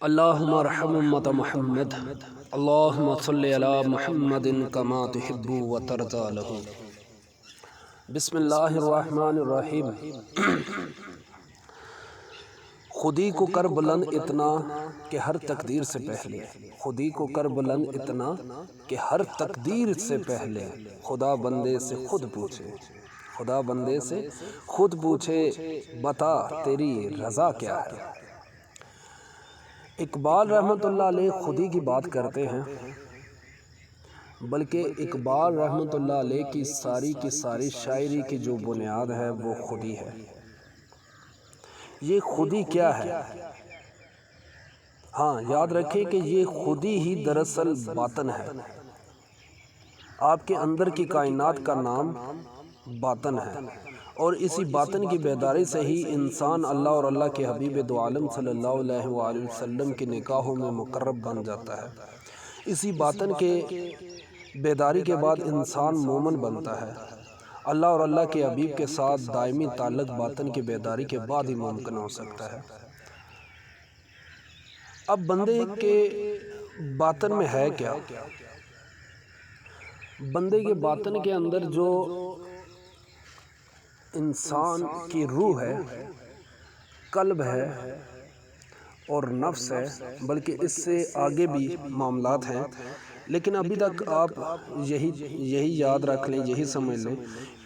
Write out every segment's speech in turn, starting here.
اللهم ارحم امت محمد، اللهم صل علی محمد کما تحب و ترضى له۔ بسم اللہ الرحمن الرحیم۔ خودی کو کر بلند اتنا کہ ہر تقدیر سے پہلے، خودی کو کر بلند اتنا کہ ہر تقدیر سے پہلے خدا بندے سے خود پوچھے، خدا بندے سے خود پوچھے بتا تیری رضا کیا ہے۔ اقبال رحمۃ اللہ علیہ خودی کی بات کرتے ہیں، بلکہ اقبال رحمۃ اللہ علیہ کی ساری شاعری کی جو بنیاد ہے وہ خودی ہے۔ یہ خودی کیا ہے؟ ہاں یاد رکھیں کہ یہ خودی ہی دراصل باطن ہے۔ آپ کے اندر کی کائنات کا نام باطن ہے، اور اسی باطن کی بیداری سے ہی انسان اللہ اور اللہ کے حبیب دو عالم صلی اللہ علیہ وآلہ وسلم کی نگاہوں میں مقرب بن جاتا ہے۔ اسی باطن کے بیداری کے بعد انسان مومن بنتا ہے۔ اللہ اور اللہ کے حبیب کے ساتھ دائمی تعلق باطن کی بیداری کے بعد ہی ممکن ہو سکتا ہے۔ اب بندے کے باطن میں ہے کیا؟ بندے کے باطن کے اندر جو انسان کی روح ہے، قلب ہے اور نفس ہے، بلکہ اس سے آگے بھی معاملات ہیں، لیکن ابھی تک آپ یہی یاد رکھ لیں، یہی سمجھ لیں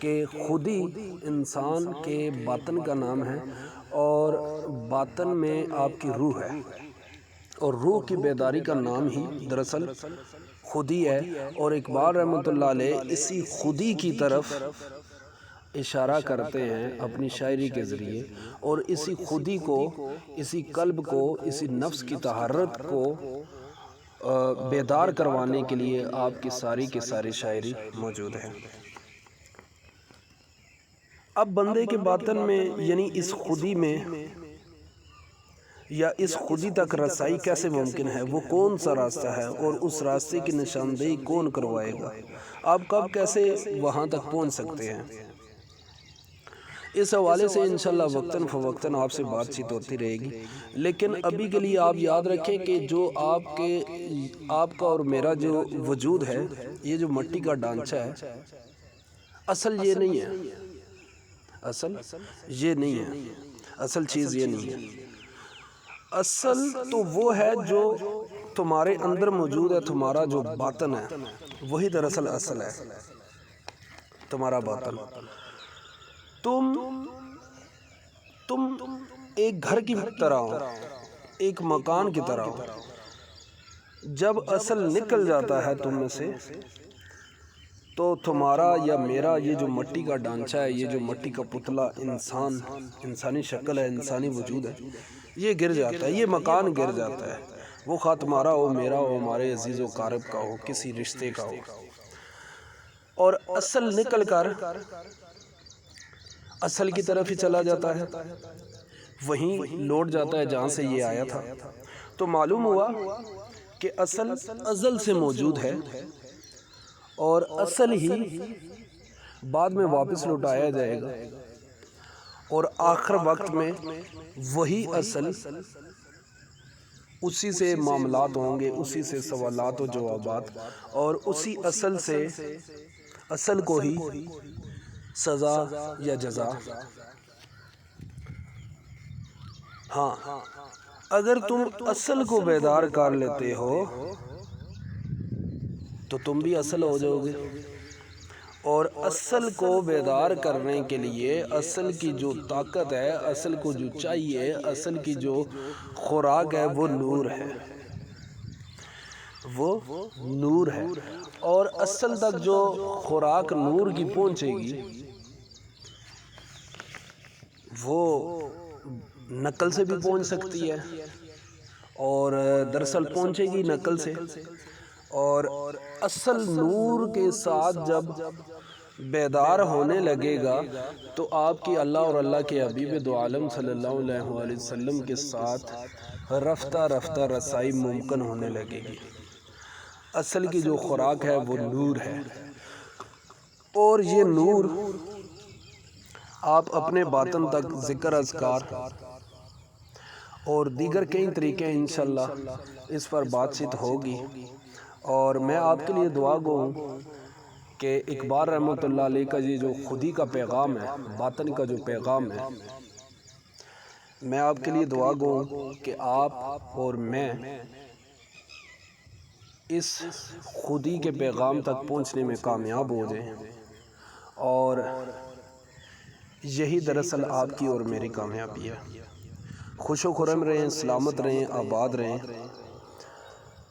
کہ خودی انسان کے باطن کا نام ہے، اور باطن میں آپ کی روح ہے، اور روح کی بیداری کا نام ہی دراصل خودی ہے۔ اور اقبال رحمۃ اللہ علیہ اسی خودی کی طرف اشارہ کرتے ہیں اپنی شاعری کے ذریعے، اور اسی خودی کو، اسی قلب کو، اسی نفس کی طہارت کو بیدار کروانے کے لیے آپ کی ساری شاعری موجود ہے۔ اب بندے کے باطن میں یعنی اس خودی میں یا اس خودی تک رسائی کیسے ممکن ہے؟ وہ کون سا راستہ ہے اور اس راستے کی نشاندہی کون کروائے گا؟ آپ کب کیسے وہاں تک پہنچ سکتے ہیں؟ اس حوالے سے انشاءاللہ وقتاً فوقتاً آپ سے بات چیت ہوتی رہے گی، لیکن ابھی کے لیے آپ یاد رکھیں کہ جو آپ کا اور میرا جو وجود ہے، یہ جو مٹی کا ڈھانچہ ہے، اصل یہ نہیں ہے، اصل یہ نہیں ہے، اصل چیز یہ نہیں ہے۔ اصل تو وہ ہے جو تمہارے اندر موجود ہے، تمہارا جو باطن ہے، وہی دراصل اصل ہے، تمہارا باطن۔ تم ایک گھر کی طرح ہو، ایک مکان کی طرح ہو۔ جب اصل نکل جاتا ہے تم میں سے، تو تمہارا یا میرا یہ جو مٹی کا ڈھانچہ ہے، یہ جو مٹی کا پتلا انسانی شکل ہے، انسانی وجود ہے، یہ گر جاتا ہے، یہ مکان گر جاتا ہے، وہ خواہ تمہارا ہو، میرا ہو، ہمارے عزیز و قارب کا ہو، کسی رشتے کا ہو، اور اصل نکل کر اصل کی طرف ہی چلا جاتا ہے، وہیں لوٹ جاتا ہے جہاں سے یہ آیا تھا۔ تو معلوم ہوا کہ اصل ازل سے موجود ہے، اور اصل ہی بعد میں واپس لوٹایا جائے گا، اور آخر وقت میں وہی اصل، اسی سے معاملات ہوں گے، اسی سے سوالات و جوابات، اور اسی اصل سے اصل کو ہی سزا یا جزا۔ ہاں اگر تم اصل کو بیدار کر لیتے ہو تو تم بھی اصل ہو جاؤ گے، اور اصل کو بیدار کرنے کے لیے اصل کی جو طاقت ہے، اصل کو جو چاہیے، اصل کی جو خوراک ہے، وہ نور ہے، وہ نور ہے۔ اور اصل تک جو خوراک نور کی پہنچے گی، وہ نقل سے بھی پہنچ سکتی ہے، اور دراصل پہنچے گی نقل سے، اور اصل نور کے ساتھ جب بیدار ہونے لگے گا تو آپ کی اللہ اور اللہ کے حبیب دو عالم صلی اللہ علیہ وآلہ وسلم کے ساتھ رفتہ رفتہ رسائی ممکن ہونے لگے گی۔ اصل کی جو خوراک ہے وہ نور ہے، اور یہ نور آپ اپنے باطن تک ذکر اذکار اور دیگر کئی طریقے ہیں، انشاءاللہ اس پر بات چیت ہوگی۔ اور میں آپ کے لیے دعا گو ہوں کہ اقبال رحمۃ اللہ علیہ کا یہ جو خودی کا پیغام ہے، باطن کا جو پیغام ہے، میں آپ کے لیے دعا گو ہوں کہ آپ اور میں اس خودی کے پیغام تک پہنچنے میں کامیاب ہو جائیں، اور یہی دراصل آپ کی اور میری کامیابی ہے۔ خوش و خرم رہیں، سلامت رہیں، آباد رہیں۔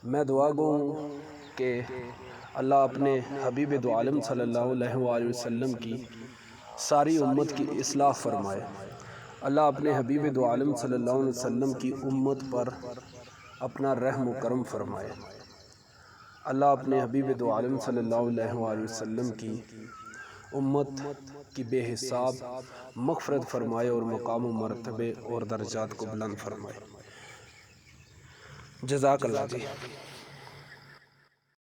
میں دعا گو ہوں کہ اللہ اپنے حبیب دو عالم صلی اللہ علیہ وآلہ وسلم کی ساری امت کی اصلاح فرمائے۔ اللہ اپنے حبیب دو عالم صلی اللہ علیہ وسلم کی امت پر اپنا رحم و کرم فرمائے۔ اللہ اپنے حبیب دو عالم صلی اللہ علیہ وآلہ وسلم کی امت کی بے حساب مغفرت فرمائے اور مقام و مرتبے اور درجات کو بلند فرمائے۔ جزاک اللہ جی۔